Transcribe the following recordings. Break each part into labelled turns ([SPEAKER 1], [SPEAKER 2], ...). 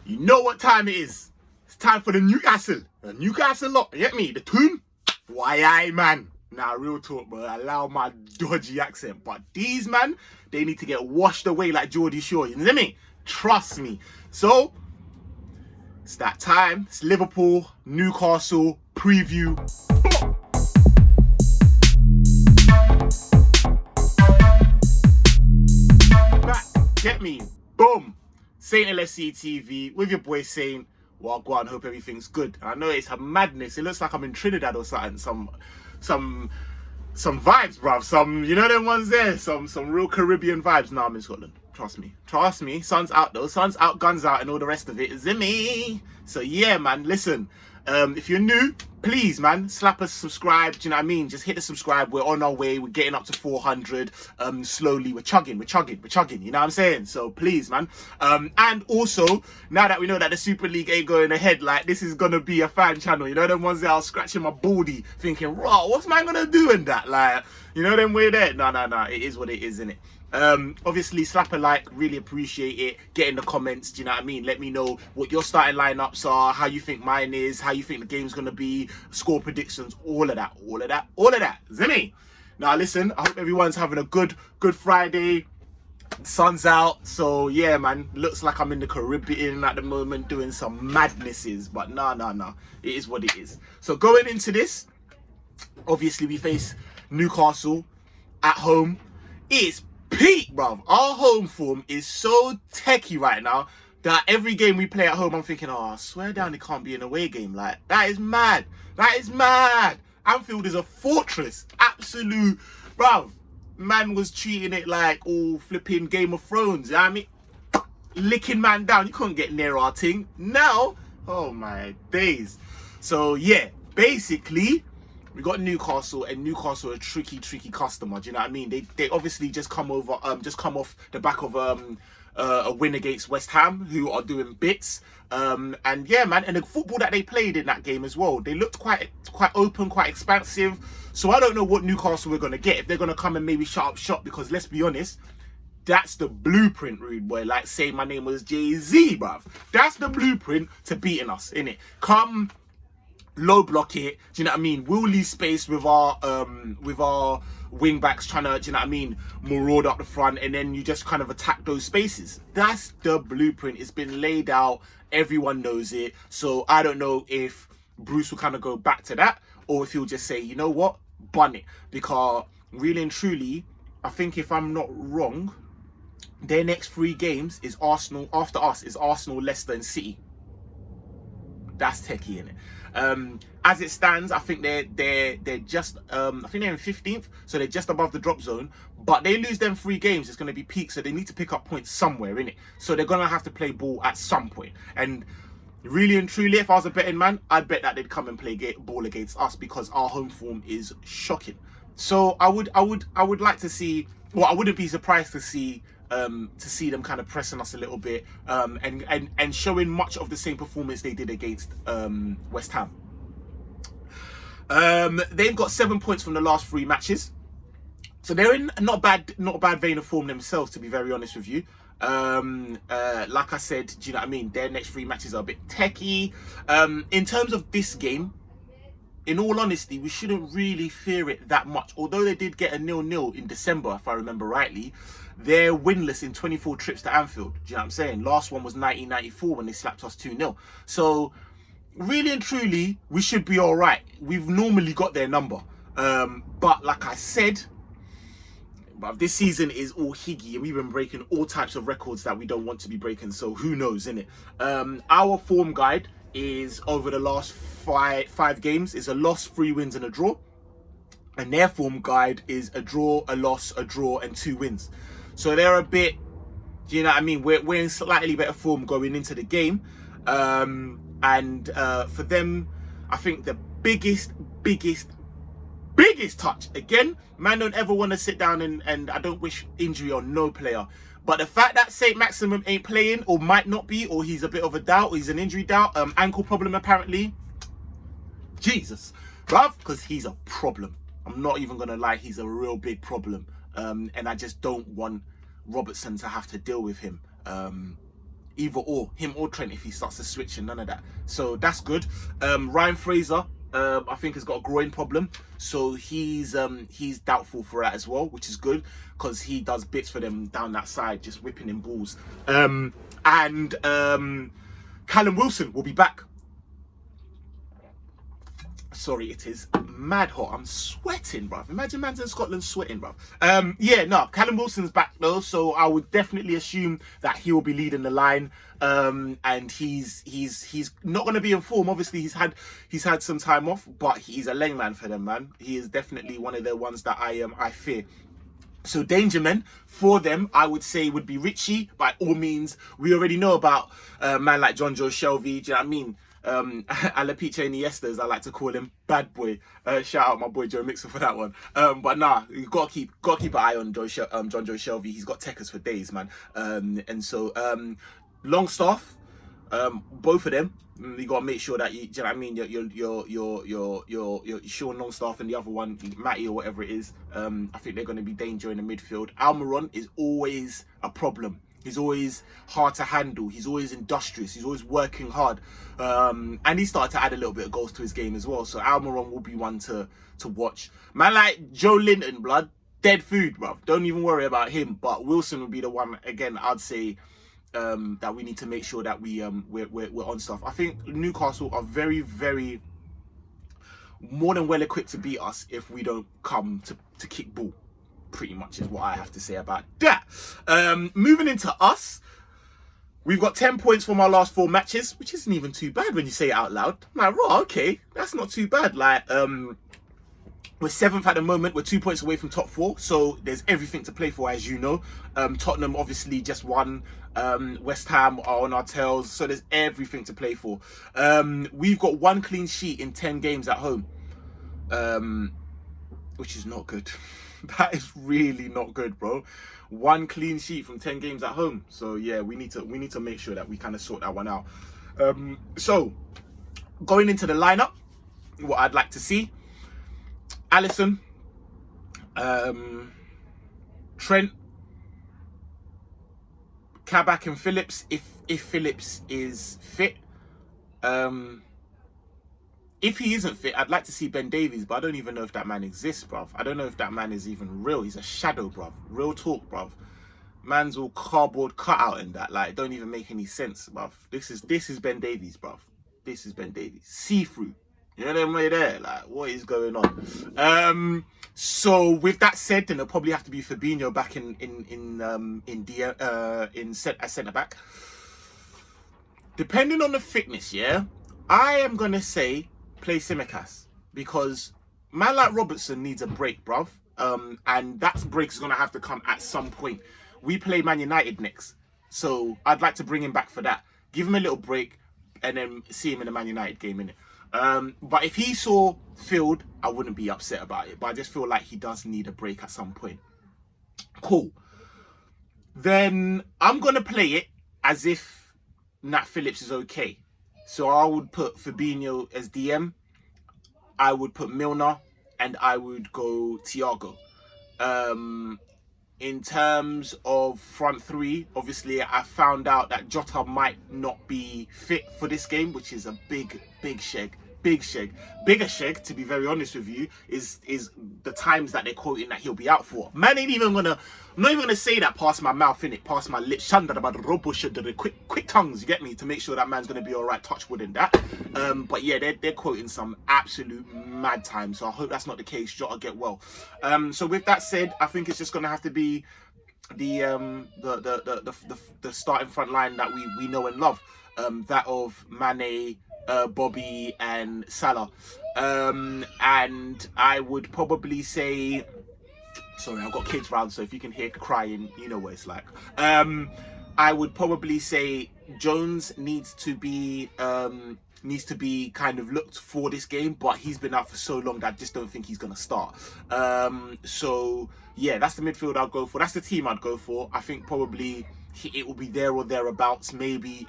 [SPEAKER 1] You know what time it is. It's time for the Newcastle. The Newcastle lot. You get me? The tune. Why aye, man. Nah, real talk, bro. Allow my dodgy accent. But these, man, they need to get washed away like Geordie Shore. You know what I mean? Trust me. So, it's that time. It's Liverpool, Newcastle preview. Back. Get me? Boom. Saint LFCTV with your boy Saint. Well, go on, hope everything's good. I know it's a madness. It looks like I'm in Trinidad or something. Some vibes, bruv. Some, you know them ones there. Some real Caribbean vibes. Nah, I'm in Scotland. Trust me. Sun's out though. Sun's out, guns out, and all the rest of it. Zimmy. So yeah, man. Listen. If you're new, please, man, slap us subscribe. Do you know what I mean? Just hit the subscribe. We're on our way. We're getting up to 400. Slowly, we're chugging. You know what I'm saying? So please, man. And also, now that we know that the Super League ain't going ahead, like this is gonna be a fan channel. You know them ones that I was scratching my baldy, thinking, raw, what's man gonna do in that? Like, you know them way there. No. It is what it is, innit? Obviously slap a like, really appreciate it. Get in the comments, do you know what I mean? Let me know what your starting lineups are, how you think mine is, how you think the game's gonna be, score predictions, all of that. Zimmy. Now listen, I hope everyone's having a good Friday. Sun's out, so yeah, man, looks like I'm in the Caribbean at the moment doing some madnesses, but no, it is what it is. So going into this, obviously we face Newcastle at home. It's peak, bruv. Our home form is so techie right now that every game we play at home, I'm thinking, oh, I swear down it can't be an away game. Like, that is mad. Anfield is a fortress. Absolute, bruv. Man was treating it like all flipping Game of Thrones. You know what I mean? Licking man down. You couldn't get near our thing. Now, oh my days. So, yeah, basically, we got Newcastle, and Newcastle are a tricky customer. Do you know what I mean? They obviously just come off the back of a win against West Ham, who are doing bits. And yeah, man, and the football that they played in that game as well, they looked quite open, quite expansive. So I don't know what Newcastle we're gonna get, if they're gonna come and maybe shut up shop, because let's be honest, that's the blueprint, rude boy. Like say my name was Jay-Z, bruv. That's the blueprint to beating us, innit? Come low block it, do you know what I mean? We'll leave space with our wing backs trying to, do you know what I mean, maraud up the front, and then you just kind of attack those spaces. That's the blueprint. It's been laid out. Everyone knows it. So I don't know if Bruce will kind of go back to that, or if he'll just say, you know what, bun it. Because really and truly, I think if I'm not wrong, their next 3 games is Arsenal. After us is Arsenal, Leicester, and City. That's techie, innit? As it stands, I think they're just I think they're in 15th, so they're just above the drop zone. But they lose them 3 games, it's going to be peak, so they need to pick up points somewhere, innit? So they're going to have to play ball at some point. And really and truly, if I was a betting man, I'd bet that they'd come and play ball against us, because our home form is shocking. So I would like to see, well, I wouldn't be surprised to see them kind of pressing us a little bit, and showing much of the same performance they did against West Ham. They've got 7 points from the last 3 matches, so they're in not a bad vein of form themselves, to be very honest with you. Like I said, do you know what I mean? Their next 3 matches are a bit techie. In terms of this game, in all honesty, we shouldn't really fear it that much. Although they did get a 0-0 in December, if I remember rightly, they're winless in 24 trips to Anfield. Do you know what I'm saying? Last one was 1994 when they slapped us 2-0. So, really and truly, we should be all right. We've normally got their number. But like I said, but this season is all higgy, and we've been breaking all types of records that we don't want to be breaking. So who knows, innit? Our form guide is over the last five games is a loss, 3 wins, and a draw. And their form guide is a draw, a loss, a draw, and 2 wins. So they're a bit, do you know what I mean? We're in slightly better form going into the game. And for them, I think the biggest touch, again, man, don't ever want to sit down and I don't wish injury on no player. But the fact that St. Maximum ain't playing, or might not be, or he's a bit of a doubt, or he's an injury doubt, ankle problem apparently. Jesus, bruv, because he's a problem. I'm not even going to lie, he's a real big problem. And I just don't want Robertson to have to deal with him. either or, him or Trent, if he starts to switch and none of that. So that's good. Ryan Fraser, I think has got a groin problem, so he's doubtful for that as well, which is good because he does bits for them down that side, just whipping in balls. And Callum Wilson will be back. Sorry, it is mad hot. I'm sweating, bruv. Imagine man's in Scotland sweating, bruv. Yeah, no, Callum Wilson's back though, so I would definitely assume that he will be leading the line. And he's not going to be in form. Obviously, he's had some time off, but he's a leg man for them, man. He is definitely one of the ones that I fear. So danger men for them, I would say, would be Richie. By all means, we already know about a man like John Joe Shelvey. Do you know what I mean? Alapiche Iniesta, as I like to call him, bad boy. Shout out my boy Joe Mixer for that one. But nah, you gotta keep an eye on John Joe Shelvey. He's got techers for days, man. And so Longstaff, both of them, you gotta make sure that you know what I mean. You're Sean Longstaff and the other one, Matty or whatever it is. I think they're going to be danger in the midfield. Almiron is always a problem. He's always hard to handle. He's always industrious. He's always working hard. And he started to add a little bit of goals to his game as well. So Almiron will be one to watch. Man like Joe Linton, blood, dead food, bruv. Don't even worry about him. But Wilson will be the one, again, I'd say, that we need to make sure that we're on stuff. I think Newcastle are very, very more than well equipped to beat us if we don't come to kick ball. Pretty much is what I have to say about that. Moving into us, we've got 10 points from our last 4 matches, which isn't even too bad when you say it out loud. I'm like, raw, okay, that's not too bad. Like, we're 7th at the moment. We're 2 points away from top 4, so there's everything to play for, as you know. Tottenham obviously just won. West Ham are on our tails, so there's everything to play for. We've got 1 clean sheet in 10 games at home, which is not good. That is really not good, bro. 1 clean sheet from 10 games at home. So yeah, we need to make sure that we kind of sort that one out. So going into the lineup, what I'd like to see: Alisson, Trent, Kabak and Phillips, if Phillips is fit. If he isn't fit, I'd like to see Ben Davies, but I don't even know if that man exists, bruv. I don't know if that man is even real. He's a shadow, bruv. Real talk, bruv. Man's all cardboard cutout and that. Like, it don't even make any sense, bruv. This is Ben Davies, bruv. This is Ben Davies. See-through. You know them way there? Like, what is going on? So with that said, then it'll probably have to be Fabinho back as centre back. Depending on the fitness, yeah, I am gonna say play Tsimikas, because man like Robertson needs a break, bruv. And that break is gonna have to come at some point. We play Man United next, so I'd like to bring him back for that. Give him a little break, and then see him in the Man United game, innit? But if he saw field, I wouldn't be upset about it. But I just feel like he does need a break at some point. Cool. Then I'm gonna play it as if Nat Phillips is okay. So I would put Fabinho as DM, I would put Milner, and I would go Thiago. In terms of front 3, obviously I found out that Jota might not be fit for this game, which is a big sheg. Bigger sheg, to be very honest with you, is the times that they're quoting that he'll be out for. Man ain't even gonna, I'm not even gonna say that past my mouth, innit, past my lips, quick tongues, you get me, to make sure that man's gonna be alright, touch wood and that. But yeah, they're quoting some absolute mad times, so I hope that's not the case. Jota get well. So with that said, I think it's just gonna have to be the starting front line that we know and love. That of Mane, Bobby and Salah. And I would probably say, sorry, I've got kids round, so if you can hear crying, you know what it's like. I would probably say Jones needs to be kind of looked for this game, but he's been out for so long that I just don't think he's gonna start. So yeah, that's the midfield I'll go for. That's the team I'd go for. I think probably it will be there or thereabouts, maybe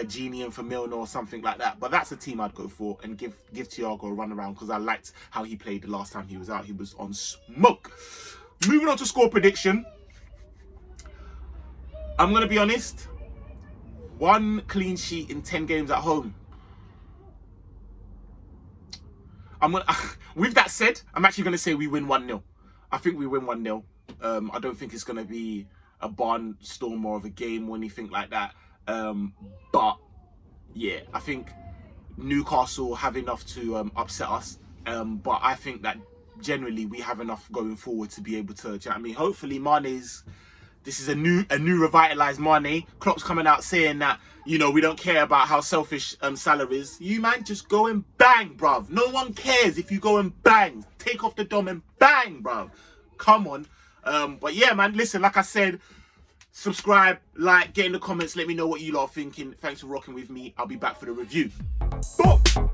[SPEAKER 1] Genie and Firmino or something like that. But that's the team I'd go for, and give Thiago a run around, because I liked how he played the last time he was out. He was on smoke. Moving on to score prediction. I'm going to be honest. 1 clean sheet in 10 games at home. With that said, I'm actually gonna say we win 1-0. I think we win 1-0. I don't think it's gonna be a barnstorm or of a game or anything like that. But yeah, I think Newcastle have enough to upset us. But I think that generally we have enough going forward to be able to. Do you know what I mean? Hopefully, this is a new revitalized Mane. Klopp's coming out saying that, you know, we don't care about how selfish Salah is. You man, just go and bang, bruv. No one cares if you go and bang. Take off the dom and bang, bruv. Come on. But yeah, man, listen, like I said, subscribe, like, get in the comments, let me know what you lot are thinking. Thanks for rocking with me. I'll be back for the review. Boom!